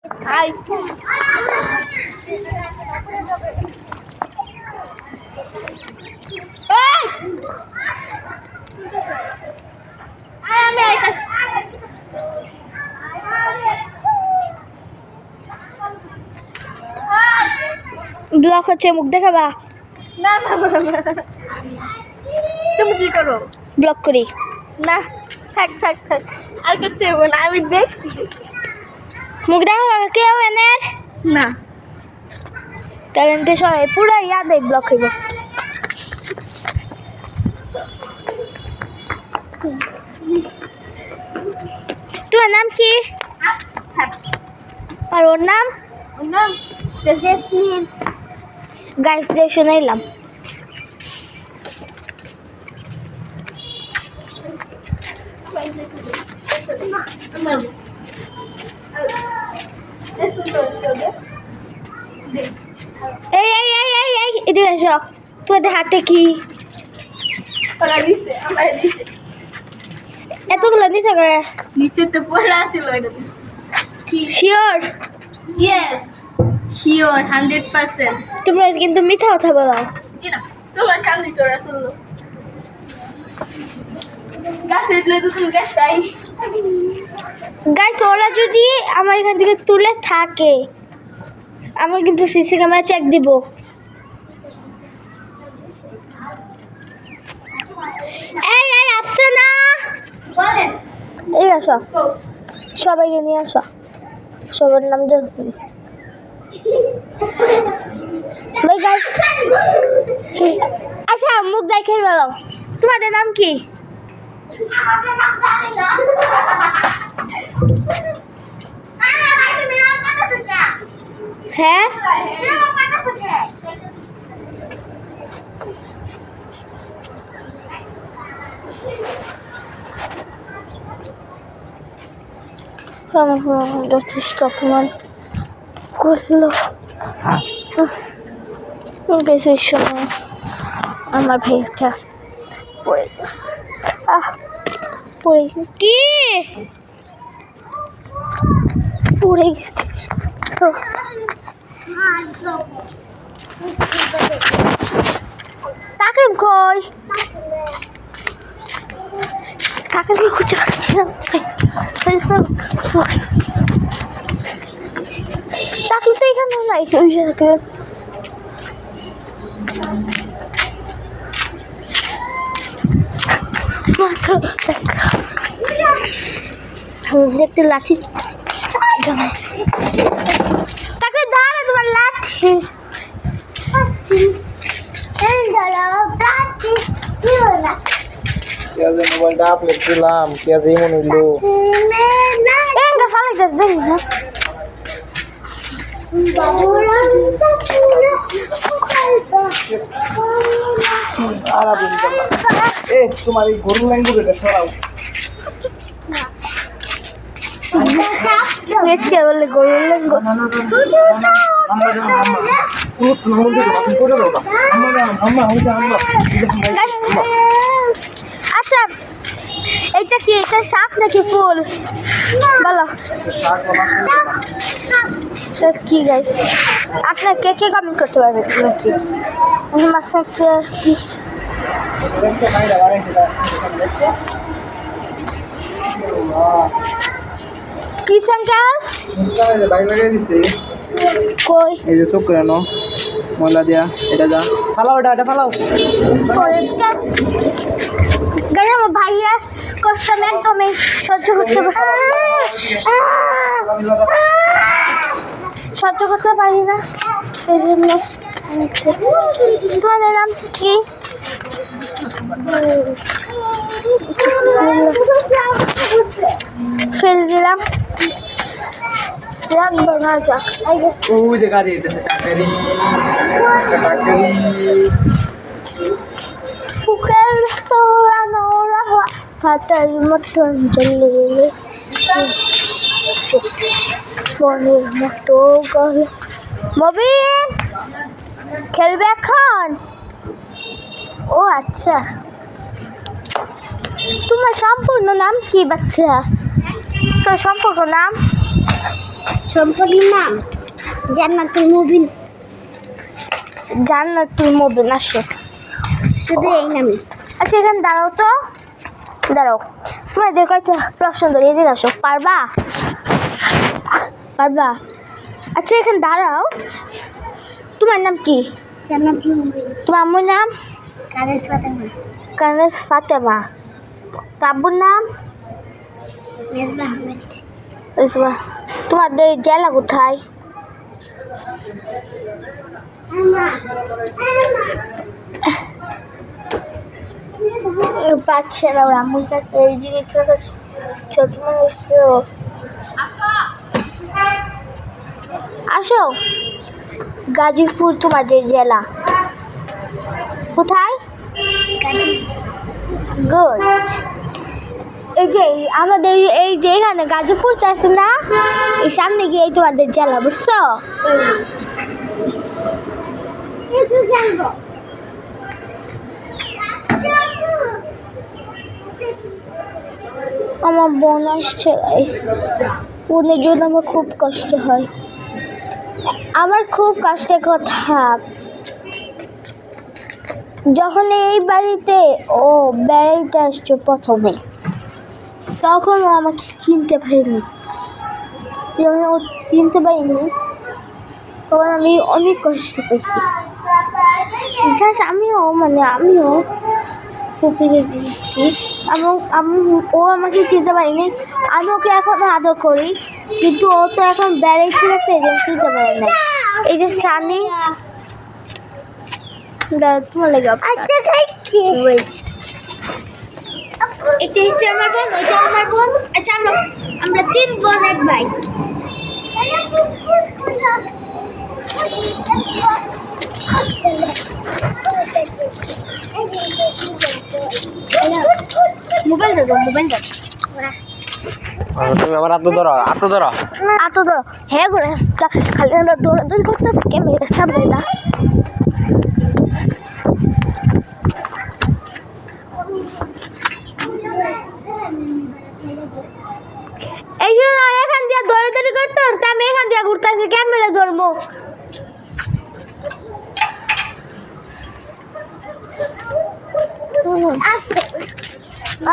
High block হচ্ছে মুখ দেখাবা না না তুমি কি করো ব্লক করি না থাক থাক থাক আর করতে হবে না আমি দেখছি মুখ দেখাবা কেউ এনের না কারেন্টে সবাই পুরো ইয়াদে ব্লক হইব তোমার নাম কি আর ওর নাম গাইস দিয়ে শুনাইলাম এই এই এই এই এই এদিকে এসো তোমাদের হাতে কি এতগুলো নিতে করে নিচেরটা পড়া ছিল এটা দিছে শিওর ইয়েস শিওর 100%। তোমরা কিন্তু মিথ্যা কথা বলো জি না তোমার সামনে তোরা তুললো গাছে দিলে তো তুমি গাছটাই গাইস ওরা যদি আমার এখান থেকে তুলে থাকে আমি কিন্তু সিসি ক্যামেরা চেক দিব এই এই আসছে না বলেন এই আসো তো সবাইকে নিয়ে আসো সবার নাম জানো ভাই গাইস আচ্ছা মুখ দেখে বলো তোমাদের নাম কি হ্যাঁ যথেষ্ট অপমান করলো কিছু সময় আমার ভাইটা পড়ে পড়ে কি পড়ে গেছে তাকরিম কই তাকরিম খুঁজে পাচ্ছি না তাকরিম তো এখানে নাই ওই জায়গায় দেখতে লাঠি তাকে দাঁড়া তোমার লাঠি মোবাইলটা আপলোড দিলাম কে যেমন হইলো তোমার এই গরু ল্যাঙ্গুয়েজ এটা সরাও বললে গরু লেঙ্গো আচ্ছা এইটা কি এটা শাক নাকি ফুল বলো কি গাইস আপনার কে কে কমেন্ট করতে পারবে নাকি মাকসাকে কি কি সংকাল বাইক লাগাই দিছে কই এই যে চোখ কেন ময়লা দিয়া এটা যা ফালাও এটা ফালাও পরিষ্কার গাইস আমার ভাইয়া কষ্ট আমি একদমই সহ্য করতে পারি না এই জন্য তোমাদের নাম কি ফেল দিলাম রাখবো না যাক ওই যে গাড়ি টাকারি বুকের তোরা নোরা হাতের মতন জ্বলে মনের মতো গল মবিন খেলবে এখন ও আচ্ছা তোমার সম্পূর্ণ নাম কি বাচ্চা তোর সম্পূর্ণ নাম সম্পর্কের নাম জান্নাতুল মুবিন। জান্নাতুল মুবিন আসো, শুধু এই নামে। আচ্ছা এখানে দাঁড়াও তো, দাঁড়াও। তোমাদের কাছে প্রশ্ন ধরে এদিকে আসো, পারবা? পারবা? আচ্ছা এখানে দাঁড়াও। তোমার নাম কি? জান্নাতুল মুবিন। তোমার আম্মুর নাম? কানেস ফাতেমা। কানেস ফাতেমা। আব্বুর নাম? মেজবা আহমেদ। তোমাদের জেলা কোথায়? পাচ্ছে না আম্মুর কাছে, এই জিনিসটা ছোট মানুষ তো। আসো, গাজীপুর তোমাদের জেলা কোথায়? গুড। এই যে আমাদের এই যে এখানে গাজীপুর আছে না, এই সামনে গিয়ে তোমাদের জেলা, বুঝছো? আমার বোন আসছে, বোনের জন্য আমার খুব কষ্ট হয়। আমার খুব কষ্টের কথা, যখন এই বাড়িতে ও বেড়াইতে আসছে প্রথমে, তখন ও আমাকে চিনতে পারিনি। যখন ও চিনতে পারিনি তখন আমি অনেক কষ্ট পেয়েছি। জাস্ট আমিও ফুপিয়ে দিচ্ছি, এবং ও আমাকে চিনতে পারিনি। আমি ওকে এখনো আদর করি, কিন্তু ও তো এখন বেড়াইছিল, চিনতে পারে না। এই যে স্বামী তোমার লেগে এটা হচ্ছে আমার বোন, ওইটা আমার বোন। আচ্ছা আমরা 3 বোন 1 ভাই। মোবাইল দাও, মোবাইল দাও। তুমি আমার হাত ধরো, হাত ধরো, হাত ধরো। হ্যাঁ করে খালি আমরা দৌড়াদৌড়ি করতে ক্যামেরার সামনে না। এই জন্য এখান দিয়ে দৌড়াদৌড়ি করতে করতে আমি এখান দিয়ে ঘুরতেছি, ক্যামেরা ধরবো।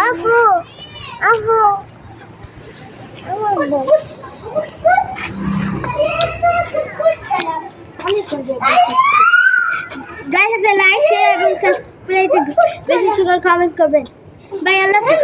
আপু আপু গাইস, লাইক শেয়ার এবং সাবস্ক্রাইব বেশি করে কমেন্ট করবেন। বাই, আল্লাহ হাফেজ।